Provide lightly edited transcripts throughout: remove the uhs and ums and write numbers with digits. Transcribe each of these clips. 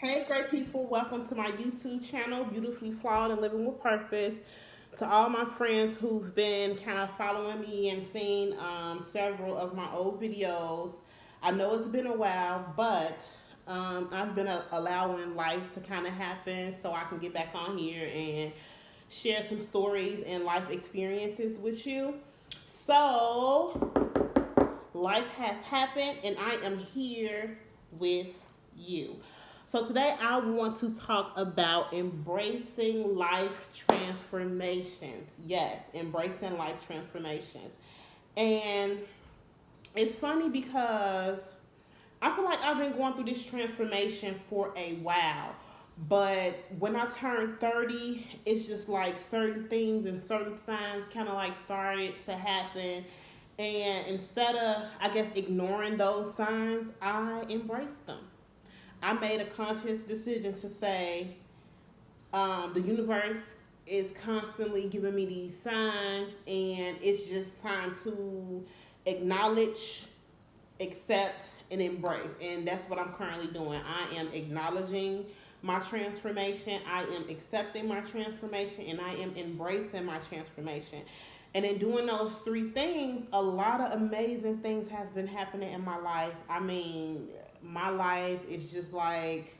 Hey, great people, welcome to my YouTube channel, Beautifully Flawed and Living with Purpose. To all my friends who've been kind of following me and seen several of my old videos, I know it's been a while, but I've been allowing life to kind of happen so I can get back on here and share some stories and life experiences with you. So, life has happened, and I am here with you. So, today I want to talk about embracing life transformations. Yes, embracing life transformations. And it's funny because I feel like I've been going through this transformation for a while. But when I turned 30, it's just like certain things and certain signs kind of like started to happen. And instead of, I guess, ignoring those signs, I embraced them. I made a conscious decision to say, the universe is constantly giving me these signs, and it's just time to acknowledge, accept, and embrace. And that's what I'm currently doing. I am acknowledging my transformation, I am accepting my transformation, and I am embracing my transformation. And in doing those three things, a lot of amazing things has been happening in my life. I mean, my life is just like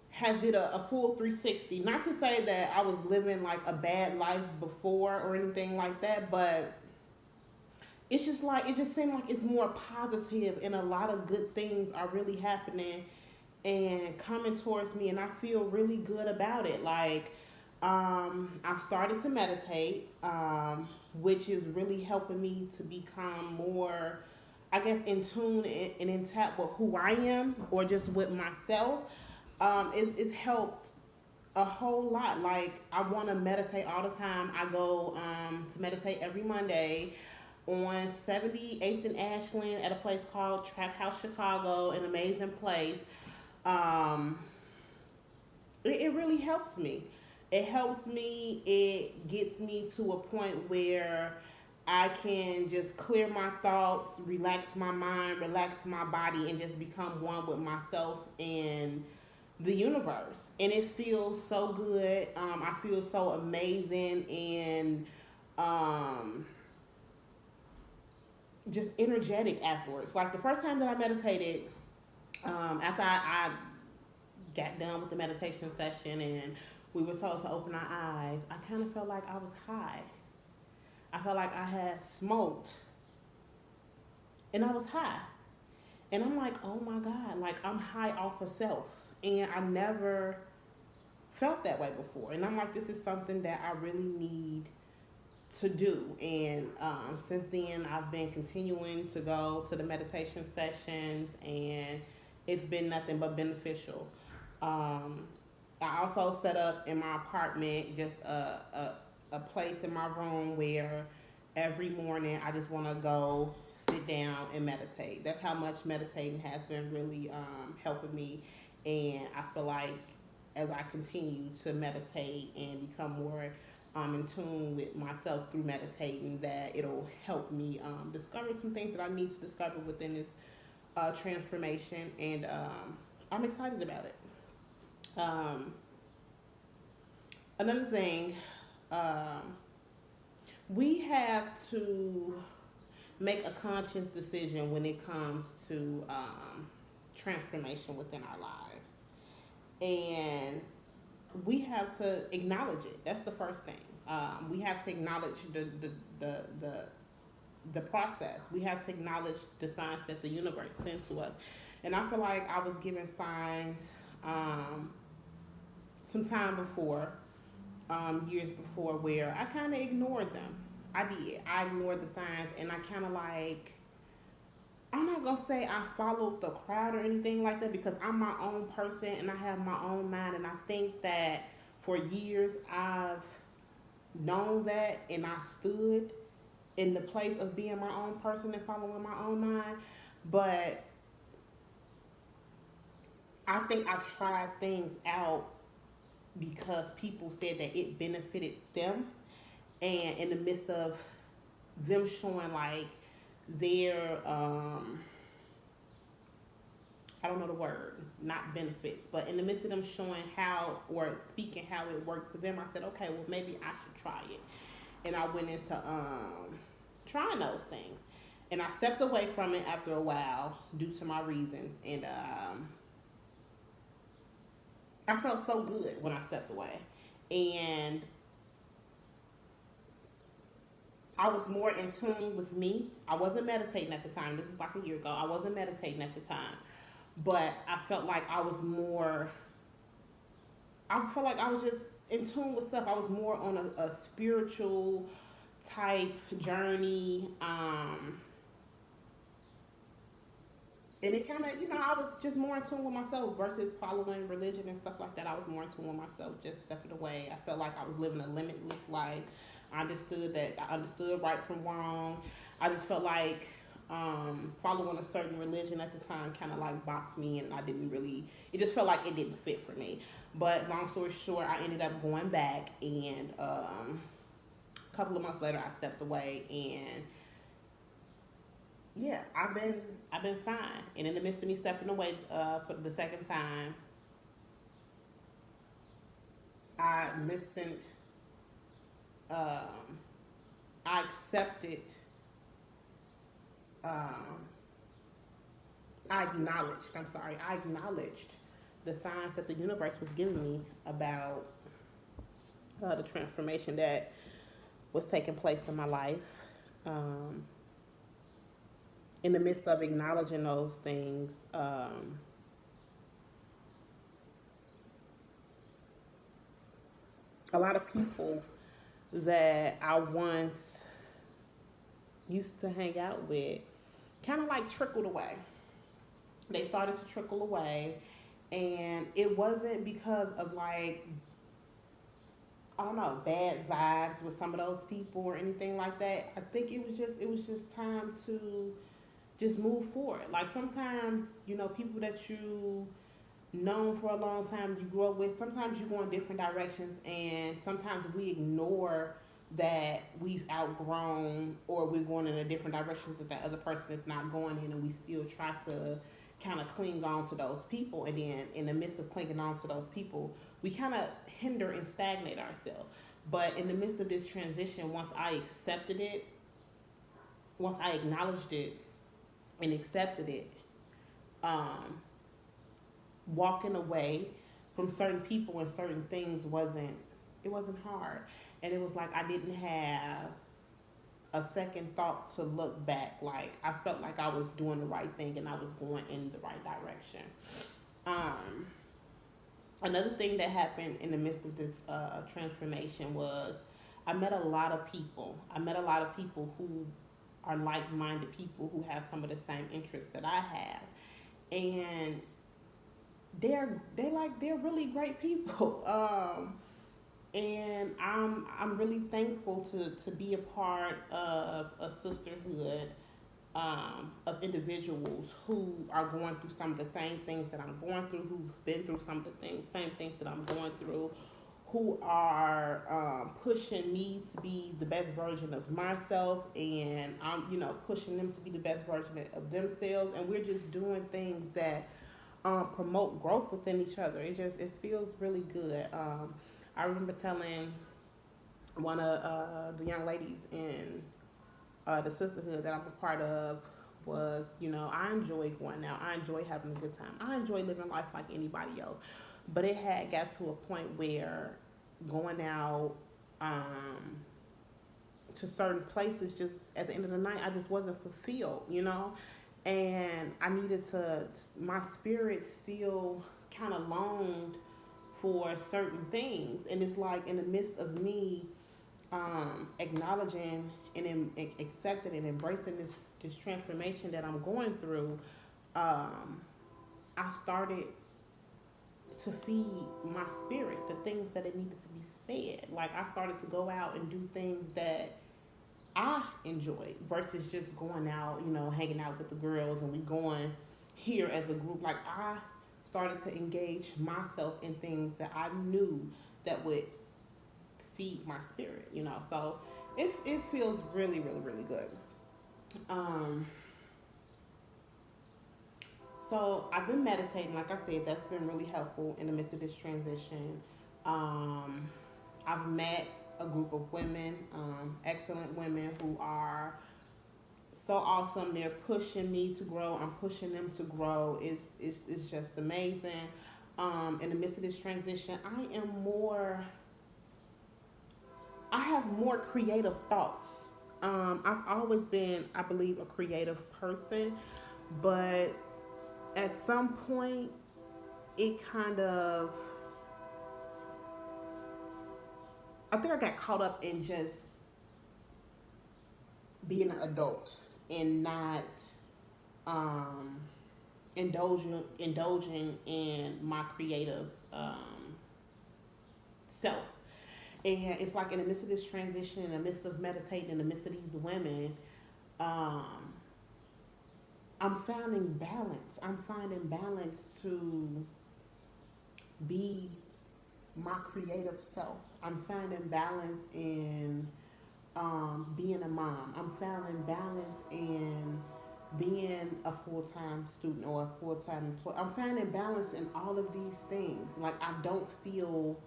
has did a full 360. Not to say that I was living like a bad life before or anything like that, but it's just like it just seemed like it's more positive and a lot of good things are really happening and coming towards me, and I feel really good about it. Like I've started to meditate, which is really helping me to become more, I guess, in tune and in tap with who I am or just with myself. It's helped a whole lot. Like I want to meditate all the time. I go to meditate every Monday on 78th and Ashland at a place called Trap House Chicago, an amazing place. Um, it really helps me. It helps me. It gets me to a point where I can just clear my thoughts, relax my mind, relax my body, and just become one with myself and the universe. And it feels so good. I feel so amazing and um, just energetic afterwards. Like the first time that I meditated, after I got done with the meditation session and we were told to open our eyes, I kind of felt like I was high. I felt like I had smoked and I was high. And I'm like, oh my God, like I'm high off of self. And I never felt that way before. And I'm like, this is something that I really need to do. And since then, I've been continuing to go to the meditation sessions, and it's been nothing but beneficial. Um, I also set up in my apartment just a place in my room where every morning I just want to go sit down and meditate. That's how much meditating has been really helping me. And I feel like as I continue to meditate and become more in tune with myself through meditating, that it'll help me discover some things that I need to discover within this transformation. And I'm excited about it. Um, Another thing, um, we have to make a conscious decision when it comes to transformation within our lives. And we have to acknowledge it. That's the first thing. We have to acknowledge the, the, the process. We have to acknowledge the signs that the universe sent to us. And I feel like I was given signs some time before, years before, where I kind of ignored them. I did. I ignored the signs, and I kind of like, I'm not gonna say I followed the crowd or anything like that because I'm my own person and I have my own mind, and I think that for years I've known that and I stood in the place of being my own person and following my own mind. But I think I tried things out because people said that it benefited them, and in the midst of them showing like their I don't know the word, not benefits, but in the midst of them showing how or speaking how it worked for them, I said, okay, well maybe I should try it. And I went into trying those things. And I stepped away from it after a while due to my reasons. And I felt so good when I stepped away. And I was more in tune with me. I wasn't meditating at the time. This is like a year ago. I wasn't meditating at the time. But I felt like I was more, I felt like I was just in tune with stuff. I was more on a spiritual type journey. And it kind of, I was just more in tune with myself versus following religion and stuff like that. I was more in tune with myself, just stepping away. I felt like I was living a limitless life. I understood right from wrong. I just felt like following a certain religion at the time kind of like boxed me, and I didn't really. It just felt like it didn't fit for me. But long story short, I ended up going back, and a couple of months later, I stepped away, and yeah, I've been fine. And in the midst of me stepping away for the second time, I listened. Um, I accepted. Um, I acknowledged. I'm sorry. I acknowledged the signs that the universe was giving me about the transformation that was taking place in my life. Um, in the midst of acknowledging those things, a lot of people that I once used to hang out with kind of like trickled away. They started to trickle away, and it wasn't because of like, I don't know, bad vibes with some of those people or anything like that. I think it was just time to just move forward. Like sometimes, people that you known for a long time, you grew up with, sometimes you go in different directions, and sometimes we ignore that we've outgrown or we're going in a different direction that the other person is not going in, and we still try to kind of cling on to those people. And then in the midst of clinging on to those people, we kind of hinder and stagnate ourselves. But in the midst of this transition, once I accepted it, once I acknowledged it and accepted it, um, walking away from certain people and certain things wasn't hard. And it was like I didn't have a second thought to look back. Like I felt like I was doing the right thing and I was going in the right direction. um Another thing that happened in the midst of this transformation was I met a lot of people who are like-minded people who have some of the same interests that I have. And they're really great people. And I'm really thankful to be a part of a sisterhood of individuals who are going through some of the same things that I'm going through, who've been through some of the same things that I'm going through, who are pushing me to be the best version of myself, and I'm pushing them to be the best version of themselves, and we're just doing things that promote growth within each other. It feels really good. I remember telling one of the young ladies in the sisterhood that I'm a part of was, I enjoy going out. I enjoy having a good time. I enjoy living life like anybody else. But it had got to a point where going out to certain places, just at the end of the night, I just wasn't fulfilled. And I needed my spirit still kind of longed for certain things. And it's like in the midst of me acknowledging and accepting and embracing this transformation that I'm going through, I started to feed my spirit the things that it needed to be fed. Like I started to go out and do things that I enjoyed versus just going out, hanging out with the girls and we going here as a group. Like I started to engage myself in things that I knew that would feed my spirit. So it feels really, really, really good. Um, So I've been meditating, like I said, that's been really helpful in the midst of this transition. Um, I've met a group of women, excellent women who are so awesome. They're pushing me to grow. I'm pushing them to grow. It's just amazing. In the midst of this transition, I have more creative thoughts. I've always been, I believe, a creative person, but at some point, it kind of, I think I got caught up in just being an adult and not um, indulging in my creative self. And it's like in the midst of this transition, in the midst of meditating, in the midst of these women, um, I'm finding balance. I'm finding balance to be my creative self. I'm finding balance in being a mom. I'm finding balance in being a full-time student or a full-time employee. I'm finding balance in all of these things. Like I don't feel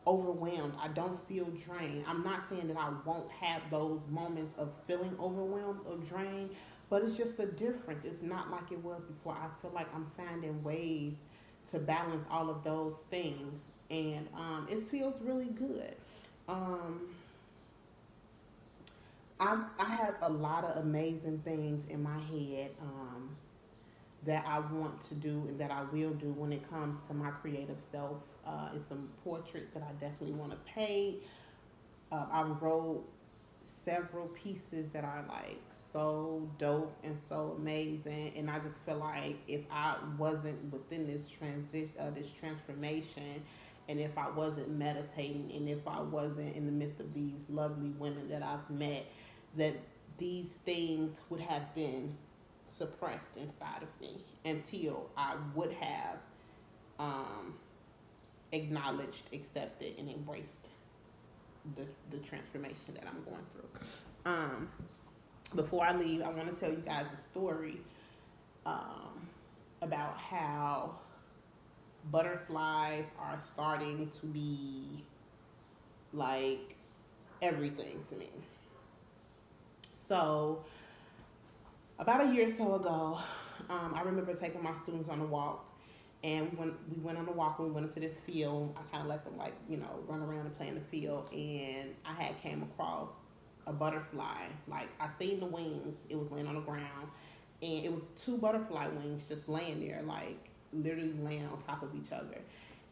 overwhelmed. I don't feel drained. I'm not saying that I won't have those moments of feeling overwhelmed or drained, but it's just a difference. It's not like it was before. I feel like I'm finding ways to balance all of those things, and it feels really good. Um, I have a lot of amazing things in my head that I want to do and that I will do when it comes to my creative self. It's some portraits that I definitely want to paint. I wrote several pieces that are like so dope and so amazing, and I just feel like if I wasn't within this transition, this transformation, and if I wasn't meditating, and if I wasn't in the midst of these lovely women that I've met, that these things would have been suppressed inside of me until I would have um, acknowledged, accepted, and embraced the transformation that I'm going through. Before I leave, I want to tell you guys a story about how butterflies are starting to be like everything to me. So, about a year or so ago, I remember taking my students on a walk, and we went on a walk and we went into this field. I kind of let them like run around and play in the field, and I had came across a butterfly. Like I seen the wings, it was laying on the ground, and it was two butterfly wings just laying there, like literally laying on top of each other,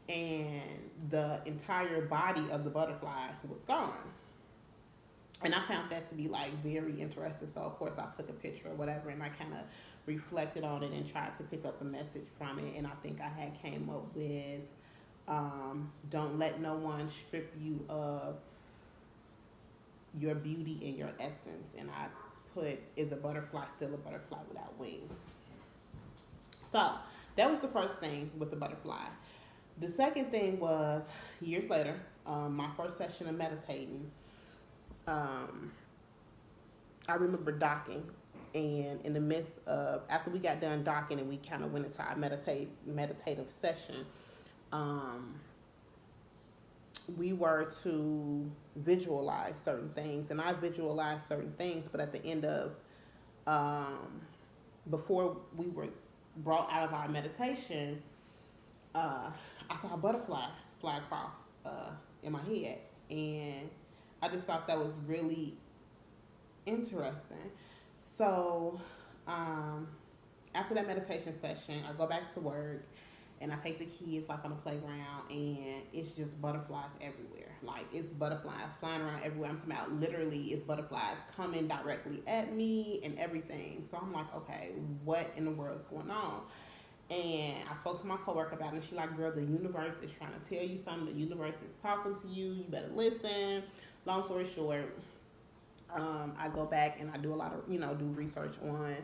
and the entire body of the butterfly was gone. And I found that to be like very interesting. So of course I took a picture or whatever, and I kind of reflected on it and tried to pick up a message from it. And I think I had came up with, don't let no one strip you of your beauty and your essence. And I put, is a butterfly still a butterfly without wings? So that was the first thing with the butterfly. The second thing was years later, my first session of meditating. um, I remember docking, and in the midst of after we got done docking and we kind of went into our meditative session, um, we were to visualize certain things, and I visualized certain things. But at the end of um, before we were brought out of our meditation, uh, I saw a butterfly fly across in my head, and I just thought that was really interesting. So um, after that meditation session, I go back to work and I take the kids like on the playground, and it's just butterflies everywhere. Like it's butterflies flying around everywhere. I'm talking about literally it's butterflies coming directly at me and everything. So I'm like, okay, what in the world is going on? And I spoke to my coworker about it, and she like, girl, the universe is trying to tell you something. The universe is talking to you. You better listen. Long story short, I go back and I do a lot of, do research on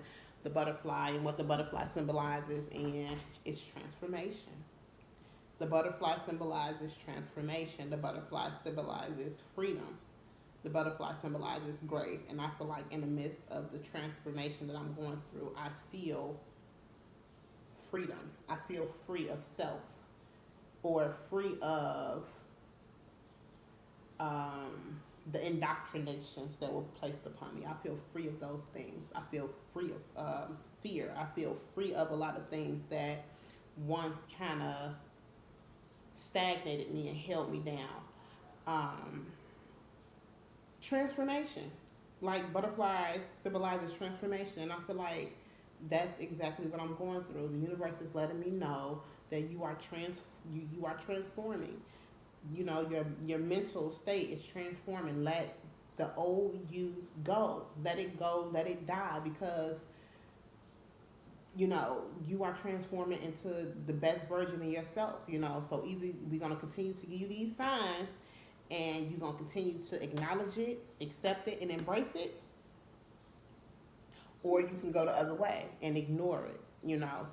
the butterfly and what the butterfly symbolizes, and it's transformation. The butterfly symbolizes transformation. The butterfly symbolizes freedom. The butterfly symbolizes grace. And I feel like in the midst of the transformation that I'm going through, I feel freedom. I feel free of self, or free of um, the indoctrinations that were placed upon me. I feel free of those things. I feel free of fear. I feel free of a lot of things that once kind of stagnated me and held me down. Um, Transformation, like butterflies symbolizes transformation, and I feel like that's exactly what I'm going through. The universe is letting me know that you are transforming. You know, your mental state is transforming. Let the old you go. Let it go. Let it die, because you are transforming into the best version of yourself. So either we're gonna continue to give you these signs, and you're gonna continue to acknowledge it, accept it, and embrace it, or you can go the other way and ignore it.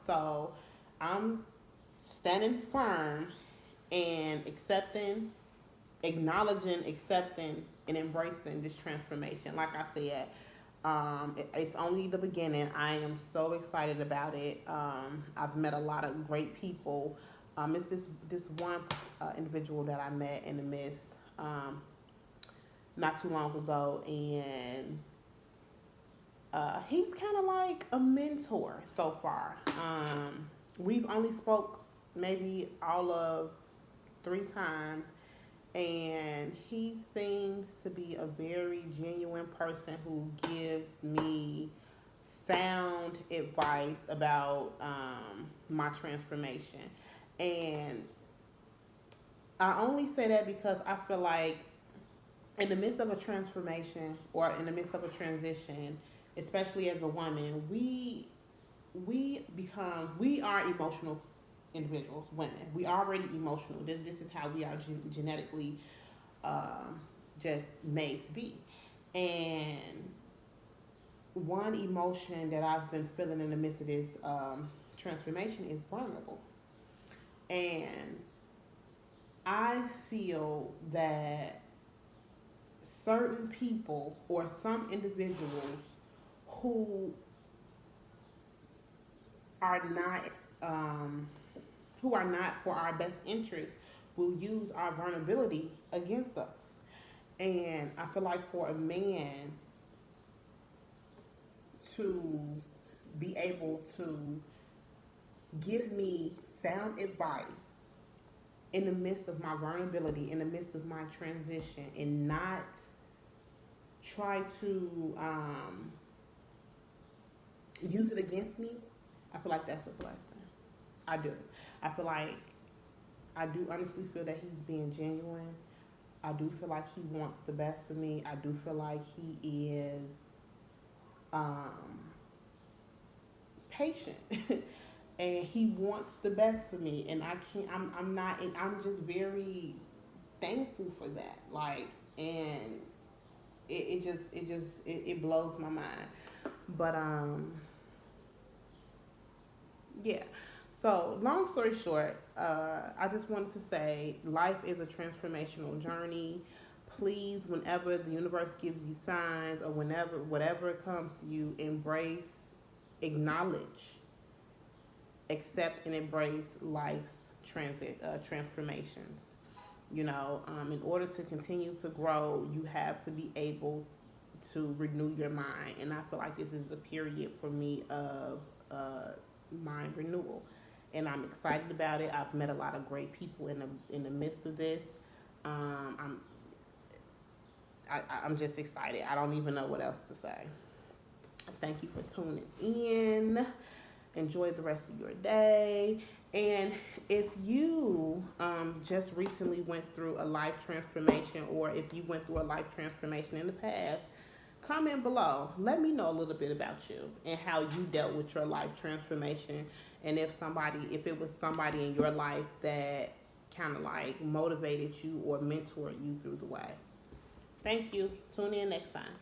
So I'm standing firm and accepting, acknowledging, accepting, and embracing this transformation. Like I said, it's only the beginning. I am so excited about it. I've met a lot of great people. It's this one individual that I met in the midst not too long ago, and he's kind of like a mentor so far. We've only spoke maybe all of 3 times, and he seems to be a very genuine person who gives me sound advice about my transformation. And I only say that because I feel like in the midst of a transformation, or in the midst of a transition, especially as a woman, we are emotional individuals. Women, we are already emotional. This is how we are genetically just made to be. And one emotion that I've been feeling in the midst of this transformation is vulnerable. And I feel that certain people, or some individuals who are not um, who are not for our best interest, will use our vulnerability against us. And I feel like for a man to be able to give me sound advice in the midst of my vulnerability, in the midst of my transition, and not try to use it against me, I feel like that's a blessing. I do. I feel like I do honestly feel that he's being genuine. I do feel like he wants the best for me. I do feel like he is um, patient. And he wants the best for me, and I can't. I'm not. And I'm just very thankful for that. Like, and it blows my mind. But yeah. So long story short, I just wanted to say life is a transformational journey. Please, whenever the universe gives you signs, or whenever whatever comes to you, embrace, acknowledge, accept, and embrace life's transformations. In order to continue to grow, you have to be able to renew your mind, and I feel like this is a period for me of mind renewal, and I'm excited about it. I've met a lot of great people in the midst of this. Um, I'm I'm just excited. I don't even know what else to say. Thank you for tuning in. Enjoy the rest of your day. And if you just recently went through a life transformation, or if you went through a life transformation in the past, comment below. Let me know a little bit about you and how you dealt with your life transformation. And if it was somebody in your life that kind of like motivated you or mentored you through the way. Thank you. Tune in next time.